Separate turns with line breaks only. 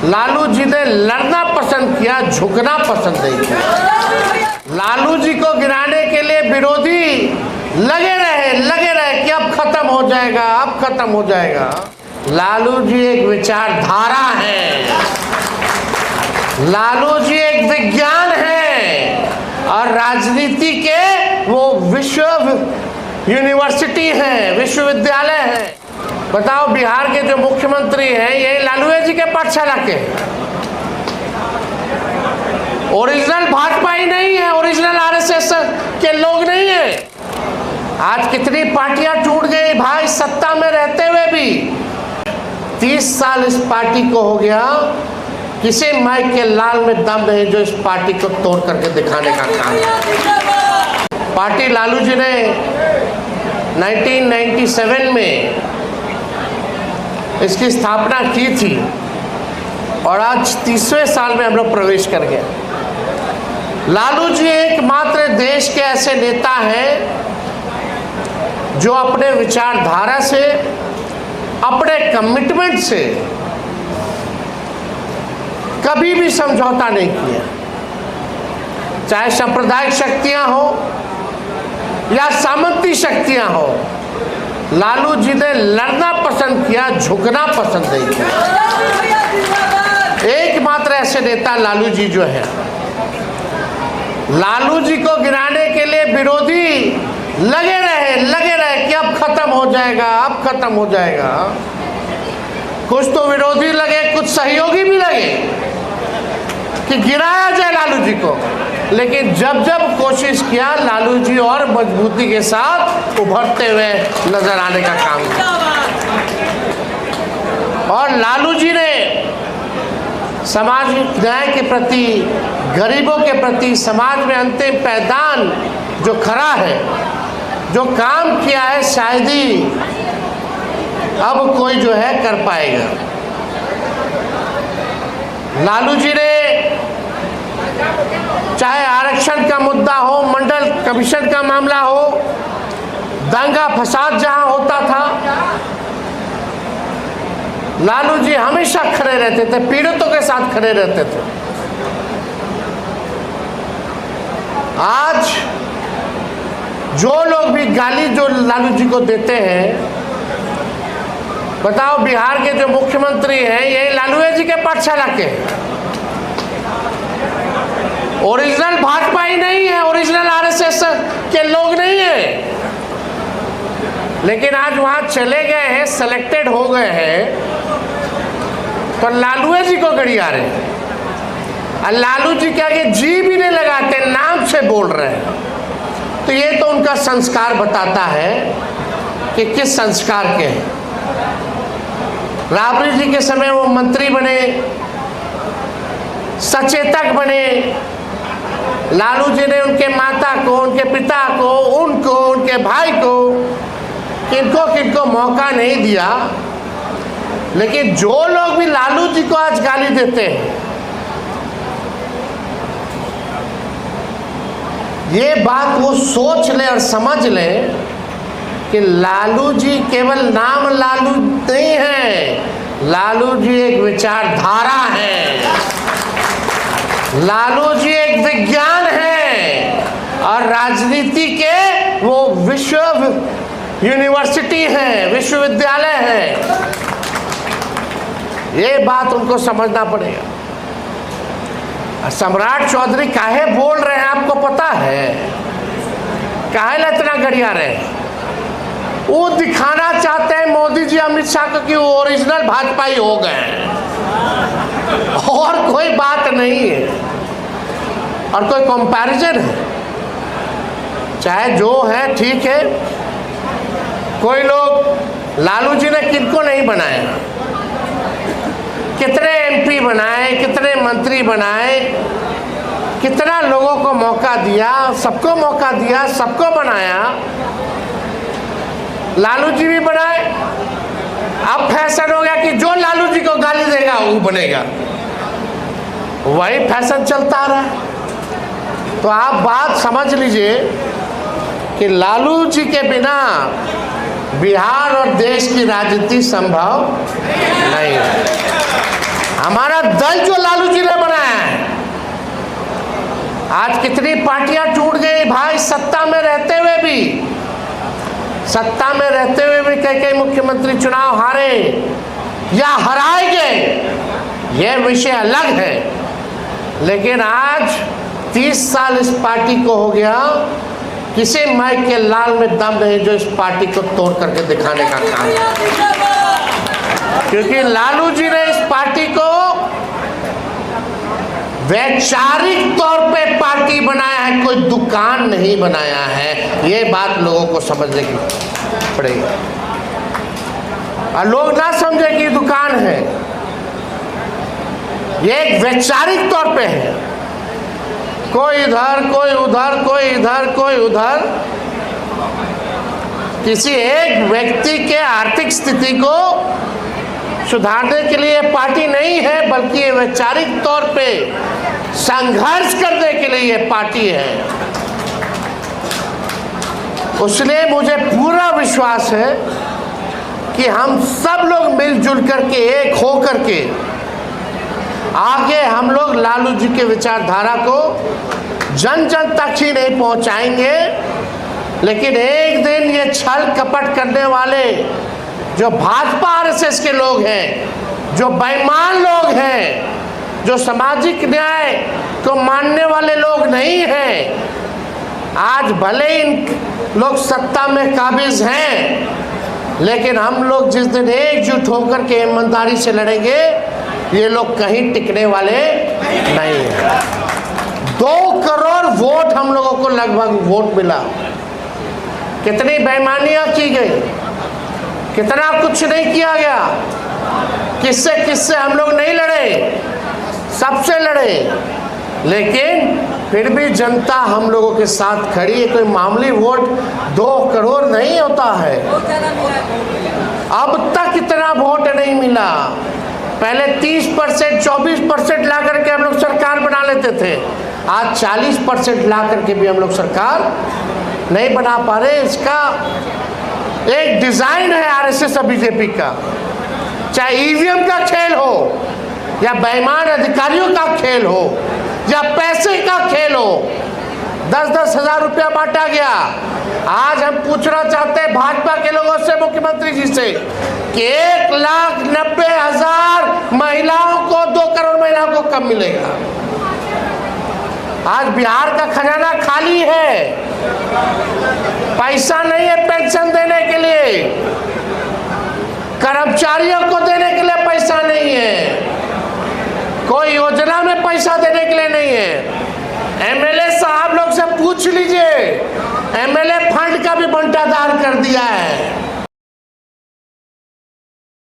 लालू जी ने लड़ना पसंद किया, झुकना पसंद नहीं किया। लालू जी को गिराने के लिए विरोधी लगे रहे कि अब खत्म हो जाएगा, अब खत्म हो जाएगा। लालू जी एक विचारधारा है, लालू जी एक विज्ञान है और राजनीति के वो विश्व यूनिवर्सिटी है, विश्वविद्यालय है। बताओ, बिहार के जो मुख्यमंत्री हैं ये लालू जी के पाठशाला के ओरिजिनल भाजपा ही नहीं है, ओरिजिनल आरएसएस के लोग नहीं है। आज कितनी पार्टियां टूट गई भाई, सत्ता में रहते हुए भी। 30 साल इस पार्टी को हो गया, किसी माइक के लाल में दम नहीं जो इस पार्टी को तोड़ करके दिखाने का काम है। पार्टी लालू जी ने 1997 में इसकी स्थापना की थी और आज 30वें साल में हम लोग प्रवेश कर गए। लालू जी एकमात्र देश के ऐसे नेता हैं जो अपने विचारधारा से, अपने कमिटमेंट से कभी भी समझौता नहीं किया। चाहे सांप्रदायिक शक्तियां हो या सामंती शक्तियां हो, लालू जी ने लड़ना पसंद किया, झुकना पसंद नहीं किया। एकमात्र ऐसे नेता लालू जी जो है। लालू जी को गिराने के लिए विरोधी लगे रहे कि अब खत्म हो जाएगा, अब खत्म हो जाएगा। कुछ तो विरोधी लगे, कुछ सहयोगी भी लगे कि गिराया जाए लालू जी को, लेकिन जब कोशिश किया, लालू जी और मजबूती के साथ उभरते हुए नजर आने का काम किया। और लालू जी ने सामाजिक न्याय के प्रति, गरीबों के प्रति, समाज में अंतिम पैदान जो खड़ा है, जो काम किया है, शायद ही अब कोई जो है कर पाएगा। लालू जी ने चाहे आरक्षण का मुद्दा हो, मंडल कमीशन का मामला हो, दंगा फसाद जहां होता था, लालू जी हमेशा खड़े रहते थे, पीड़ितों के साथ खड़े रहते थे। आज जो लोग भी गाली जो लालू जी को देते हैं, बताओ, बिहार के जो मुख्यमंत्री हैं ये लालू जी के पाठशाला के ओरिजिनल भाजपा ही नहीं है, ओरिजिनल आरएसएस के लोग नहीं है। लेकिन आज वहां चले गए हैं, सिलेक्टेड हो गए हैं, तो लालू जी को गड़िया रहे हैं। और लालू जी क्या कि जी भी नहीं लगाते, नाम से बोल रहे हैं। तो ये तो उनका संस्कार बताता है कि किस संस्कार के हैं। राबड़ी जी के समय वो मंत्री बने, सचेतक बने। लालू जी ने उनके माता को, उनके पिता को, उनको, उनके भाई को, किनको मौका नहीं दिया। लेकिन जो लोग भी लालू जी को आज गाली देते हैं, ये बात वो सोच ले और समझ ले कि लालू जी केवल नाम लालू नहीं है, लालू जी एक विचारधारा है, लालू जी एक विज्ञान है और राजनीति के वो विश्व यूनिवर्सिटी है, विश्वविद्यालय है। ये बात उनको समझना पड़ेगा। सम्राट चौधरी काहे बोल रहे हैं आपको पता है? काहे इतना गरिया रहे? वो दिखाना चाहते हैं मोदी जी, अमित शाह को कि वो ओरिजिनल भाजपा ही हो गए हैं, और कोई बात नहीं है और कोई कंपैरिजन है। चाहे जो है ठीक है। कोई लोग लालू जी ने किनको नहीं बनाया, कितने एमपी बनाए, कितने मंत्री बनाए, कितना लोगों को मौका दिया, सबको मौका दिया, सबको बनाया। लालू जी भी बनाए। अब फैशन हो गया कि जो लालू जी को गाली देगा वो बनेगा, वही फैशन चलता आ रहा है। तो आप बात समझ लीजिए कि लालू जी के बिना बिहार और देश की राजनीति संभव नहीं है। हमारा दल जो लालू जी ने बनाया है, आज कितनी पार्टियां टूट गई भाई, सत्ता में रहते हुए भी, सत्ता में रहते हुए भी कई मुख्यमंत्री चुनाव हारे या हराए गए, यह विषय अलग है। लेकिन आज 30 साल इस पार्टी को हो गया, किसी माइक के लाल में दम नहीं जो इस पार्टी को तोड़ करके दिखाने का काम है। क्योंकि लालू जी ने इस पार्टी को वैचारिक तौर पे पार्टी बनाया है, कोई दुकान नहीं बनाया है। ये बात लोगों को समझने की पड़ेगी, और लोग ना समझे कि दुकान है, ये एक वैचारिक तौर पे है। कोई इधर, कोई उधर, कोई इधर, कोई उधर, किसी एक व्यक्ति के आर्थिक स्थिति को सुधारने के लिए पार्टी नहीं है, बल्कि ये वैचारिक तौर पे संघर्ष करने के लिए ये पार्टी है। इसलिए मुझे पूरा विश्वास है कि हम सब लोग मिलजुल करके, एक हो करके आगे हम लोग लालू जी के विचारधारा को जन जन तक ही नहीं पहुंचाएंगे, लेकिन एक दिन ये छल कपट करने वाले जो भाजपा आरएसएस के लोग हैं, जो बेईमान लोग हैं, जो सामाजिक न्याय को मानने वाले लोग नहीं हैं, आज भले इन लोग सत्ता में काबिज हैं, लेकिन हम लोग जिस दिन एकजुट होकर के ईमानदारी से लड़ेंगे, ये लोग कहीं टिकने वाले नहीं हैं। 2 करोड़ वोट हम लोगों को लगभग वोट मिला। कितनी बेईमानियां की गई, कितना कुछ नहीं किया गया, किससे किससे हम लोग नहीं लड़े, सबसे लड़े, लेकिन फिर भी जनता हम लोगों के साथ खड़ी है। कोई मामूली वोट 2 करोड़ नहीं होता है। अब तक इतना वोट नहीं मिला। पहले 30%, 24% ला करके हम लोग सरकार बना लेते थे, आज 40% ला करके भी हम लोग सरकार नहीं बना पा रहे। इसका एक डिजाइन है आरएसएस और बीजेपी का, चाहे ईवीएम का खेल हो, या बेईमान अधिकारियों का खेल हो, या पैसे का खेल हो। 10-10 हज़ार रुपया बांटा गया। आज हम पूछना चाहते हैं भाजपा के लोगों से, मुख्यमंत्री जी से, कि 1,90,000 महिलाओं को, 2 करोड़ महिलाओं को कब मिलेगा? आज बिहार का खजाना खाली है, पैसा नहीं है पेंशन देने के लिए, कर्मचारियों को देने के लिए पैसा नहीं है, कोई योजना में पैसा देने के लिए नहीं है। एमएलए साहब लोग से पूछ लीजिए, एमएलए फंड का भी बंटाधार कर दिया है।